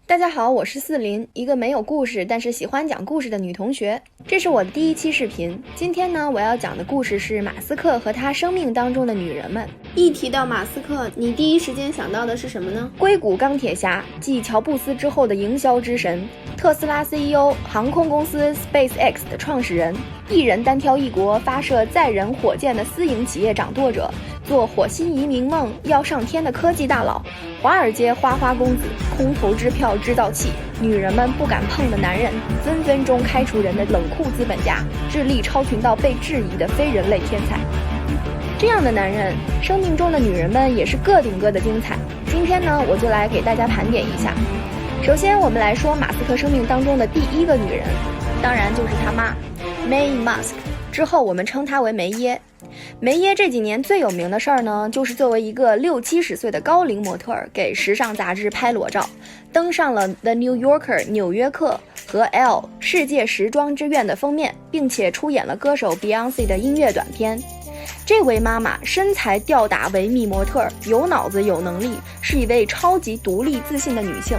大家好，我是四林，一个没有故事但是喜欢讲故事的女同学。这是我的第一期视频。今天呢，我要讲的故事是马斯克和他生命当中的女人们。一提到马斯克，你第一时间想到的是什么呢？硅谷钢铁侠，继乔布斯之后的营销之神，特斯拉 CEO， 航空公司 SpaceX 的创始人，一人单挑一国发射载人火箭的私营企业掌舵者，做火星移民梦要上天的科技大佬，华尔街花花公子，空头支票制造器，女人们不敢碰的男人，分分钟开除人的冷酷资本家，智力超群到被质疑的非人类天才。这样的男人，生命中的女人们也是个顶个的精彩。今天呢，我就来给大家盘点一下。首先，我们来说马斯克生命当中的第一个女人，当然就是他妈 May Musk， 之后我们称她为梅耶。梅耶这几年最有名的事儿呢，就是作为一个60-70岁的高龄模特儿，给时尚杂志拍裸照，登上了 The New Yorker 纽约客和 Elle 世界时装之愿的封面，并且出演了歌手 Beyonce 的音乐短片。这位妈妈身材吊打维密模特，有脑子有能力，是一位超级独立自信的女性。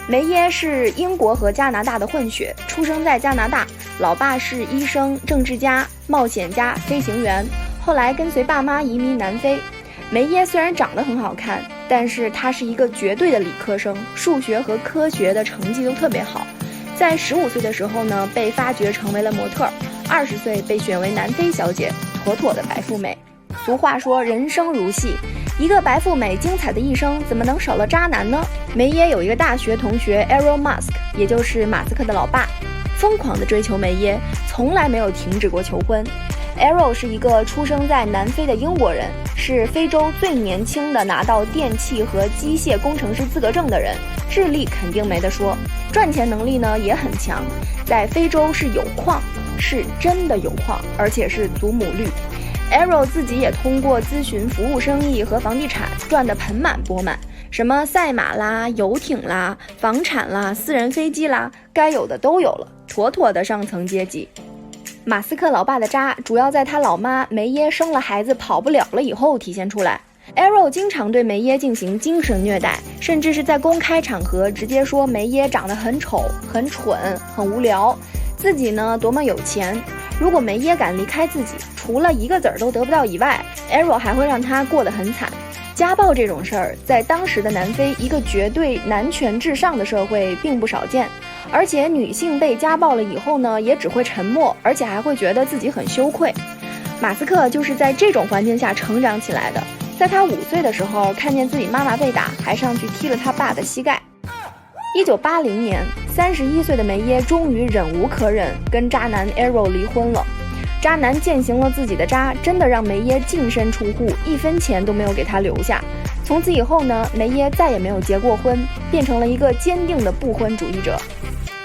梅耶是英国和加拿大的混血，出生在加拿大，老爸是医生、政治家、冒险家、飞行员，后来跟随爸妈移民南非。梅耶虽然长得很好看，但是她是一个绝对的理科生，数学和科学的成绩都特别好。在15岁的时候呢，被发掘成为了模特，20岁被选为南非小姐，妥妥的白富美。俗话说人生如戏，一个白富美精彩的一生怎么能少了渣男呢？梅耶有一个大学同学 Elon Musk， 也就是马斯克的老爸，疯狂地追求梅耶，从来没有停止过求婚。Elon 是一个出生在南非的英国人，是非洲最年轻的拿到电气和机械工程师资格证的人，智力肯定没得说，赚钱能力呢也很强，在非洲是有矿，是真的有矿，而且是祖母绿。Elon 自己也通过咨询服务生意和房地产赚得盆满钵满，什么赛马啦、游艇啦、房产啦、私人飞机啦，该有的都有了，妥妥的上层阶级。马斯克老爸的渣主要在他老妈梅耶生了孩子跑不了了以后体现出来。Elon 经常对梅耶进行精神虐待，甚至是在公开场合直接说梅耶长得很丑、很蠢、很无聊，自己呢多么有钱。如果梅耶敢离开自己，除了一个子儿都得不到以外， Elon 还会让他过得很惨。家暴这种事儿，在当时的南非，一个绝对男权至上的社会并不少见，而且女性被家暴了以后呢，也只会沉默，而且还会觉得自己很羞愧。马斯克就是在这种环境下成长起来的，在他5岁的时候，看见自己妈妈被打，还上去踢了他爸的膝盖。1980年，31岁的梅耶终于忍无可忍，跟渣男 Elon 离婚了。渣男践行了自己的渣，真的让梅耶净身出户，1分钱都没有给他留下。从此以后呢，梅耶再也没有结过婚，变成了一个坚定的不婚主义者。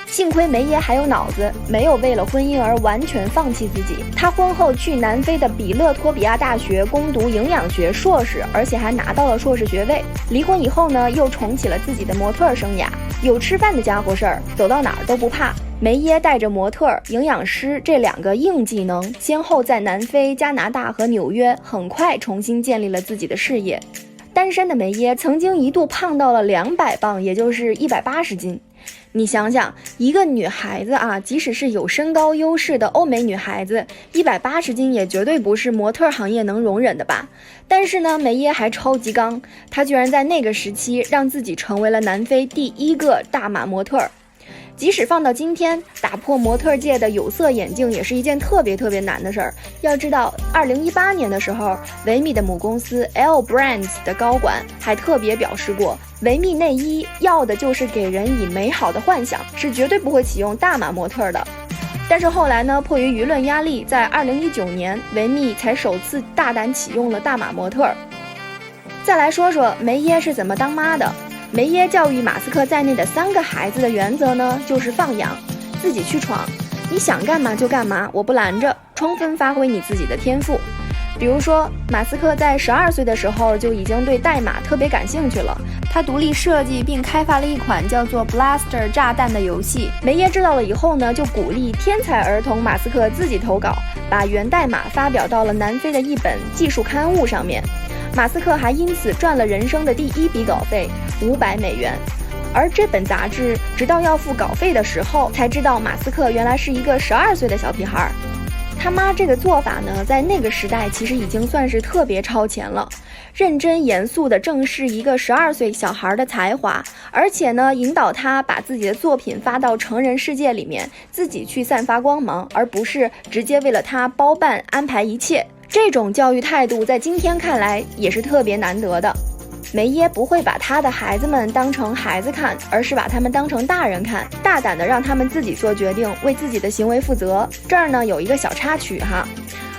幸亏梅耶还有脑子，没有为了婚姻而完全放弃自己。她婚后去南非的比勒托比亚大学攻读营养学硕士，而且还拿到了硕士学位。离婚以后呢，又重启了自己的模特生涯，有吃饭的家伙事儿，走到哪儿都不怕。梅耶带着模特、营养师这2个硬技能，先后在南非、加拿大和纽约很快重新建立了自己的事业。单身的梅耶曾经一度胖到了200磅，也就是180斤。你想想，一个女孩子啊，即使是有身高优势的欧美女孩子，180斤也绝对不是模特行业能容忍的吧。但是呢，梅耶还超级刚，她居然在那个时期让自己成为了南非第1个大码模特。即使放到今天，打破模特界的有色眼镜也是一件特别难的事儿。要知道2018年的时候，维密的母公司 L Brands 的高管还特别表示过，维密内衣要的就是给人以美好的幻想，是绝对不会启用大码模特的。但是后来呢，迫于舆论压力，在2019年，维密才首次大胆启用了大码模特。再来说说梅耶是怎么当妈的。梅耶教育马斯克在内的3个孩子的原则呢，就是放养，自己去闯，你想干嘛就干嘛，我不拦着，充分发挥你自己的天赋。比如说，马斯克在12岁的时候就已经对代码特别感兴趣了，他独立设计并开发了一款叫做 Blaster 炸弹的游戏。梅耶知道了以后呢，就鼓励天才儿童马斯克自己投稿，把源代码发表到了南非的一本技术刊物上面。马斯克还因此赚了人生的第一笔稿费$500，而这本杂志直到要付稿费的时候，才知道马斯克原来是一个12岁的小屁孩。他妈这个做法呢，在那个时代其实已经算是特别超前了，认真严肃地正视一个12岁小孩的才华，而且呢，引导他把自己的作品发到成人世界里面，自己去散发光芒，而不是直接为了他包办安排一切。这种教育态度在今天看来也是特别难得的。梅耶不会把他的孩子们当成孩子看，而是把他们当成大人看，大胆地让他们自己做决定，为自己的行为负责。这儿呢有一个小插曲哈，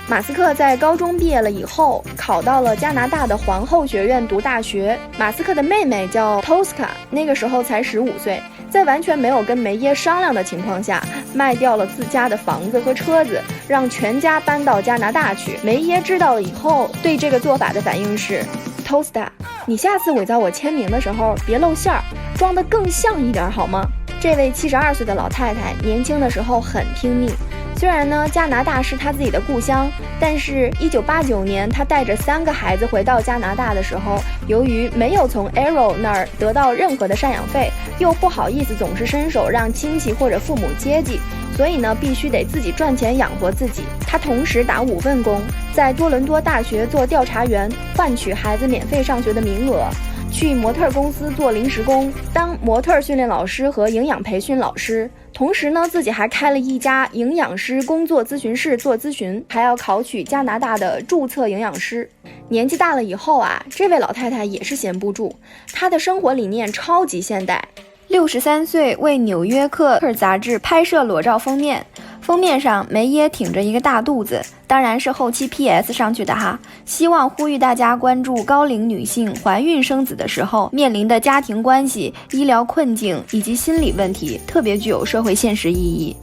马斯克在高中毕业了以后，考到了加拿大的皇后学院读大学。马斯克的妹妹叫 Tosca， 那个时候才15岁，在完全没有跟梅耶商量的情况下，卖掉了自家的房子和车子，让全家搬到加拿大去。梅耶知道了以后，对这个做法的反应是 Tosca， 你下次伪造我签名的时候别露馅儿，装得更像一点好吗？这位72岁的老太太年轻的时候很拼命，虽然呢加拿大是她自己的故乡，但是1989年她带着3个孩子回到加拿大的时候，由于没有从 Arrow 那儿得到任何的赡养费，又不好意思总是伸手让亲戚或者父母接济，所以呢必须得自己赚钱养活自己。她同时打5份工，在多伦多大学做调查员，换取孩子免费上学的名额，去模特公司做临时工，当模特训练老师和营养培训老师，同时呢自己还开了一家营养师工作咨询室做咨询，还要考取加拿大的注册营养师。年纪大了以后啊，这位老太太也是闲不住，她的生活理念超级现代。63岁为《纽约客》杂志拍摄裸照封面，封面上梅耶挺着一个大肚子，当然是后期 PS 上去的哈，希望呼吁大家关注高龄女性怀孕生子的时候面临的家庭关系、医疗困境以及心理问题，特别具有社会现实意义。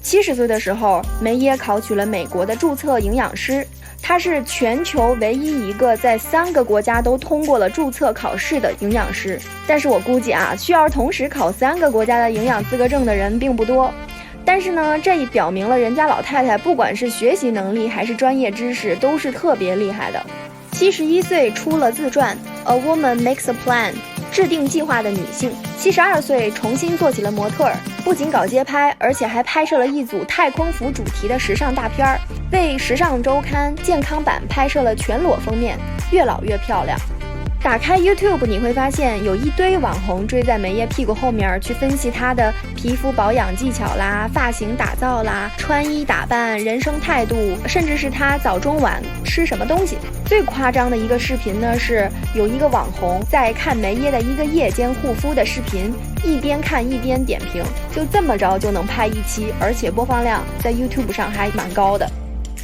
70岁的时候，梅耶考取了美国的注册营养师，他是全球唯一一个在3个国家都通过了注册考试的营养师。但是我估计啊，需要同时考3个国家的营养资格证的人并不多。但是呢，这也表明了人家老太太不管是学习能力还是专业知识都是特别厉害的。71岁出了自传 A Woman Makes a Plan， 制定计划的女性。72岁重新做起了模特，不仅搞街拍，而且还拍摄了一组太空服主题的时尚大片，为时尚周刊健康版拍摄了全裸封面，越老越漂亮。打开 YouTube 你会发现有一堆网红追在梅耶屁股后面去分析她的皮肤保养技巧啦、发型打造啦、穿衣打扮、人生态度，甚至是她早中晚吃什么东西。最夸张的一个视频呢，是有一个网红在看梅耶的一个夜间护肤的视频，一边看一边点评，就这么着就能拍一期，而且播放量在 YouTube 上还蛮高的。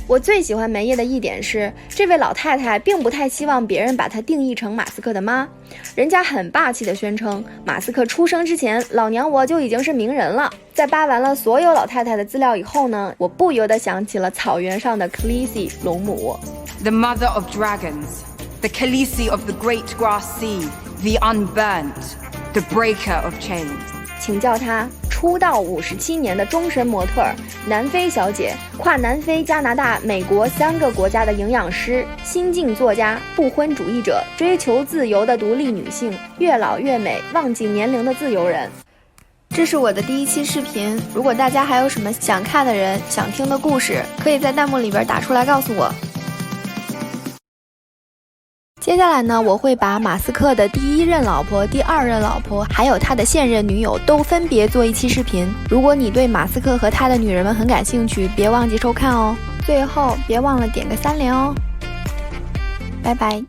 我最喜欢梅耶的一点是，这位老太太并不太希望别人把她定义成马斯克的妈，人家很霸气地宣称，马斯克出生之前，老娘我就已经是名人了。在扒完了所有老太太的资料以后呢，我不由得想起了草原上的 Khaleesi 龙母。 The mother of dragons, the Khaleesi of the great grass sea, the unburnt, the breaker of chains。请叫她出道57年的终身模特，南非小姐，跨南非、加拿大、美国3个国家的营养师，新晋作家，不婚主义者，追求自由的独立女性，越老越美，忘记年龄的自由人。这是我的第一期视频，如果大家还有什么想看的人、想听的故事，可以在弹幕里边打出来告诉我。接下来呢，我会把马斯克的第1任老婆、第2任老婆，还有他的现任女友都分别做一期视频。如果你对马斯克和他的女人们很感兴趣，别忘记收看哦。最后别忘了点个3连哦。拜拜。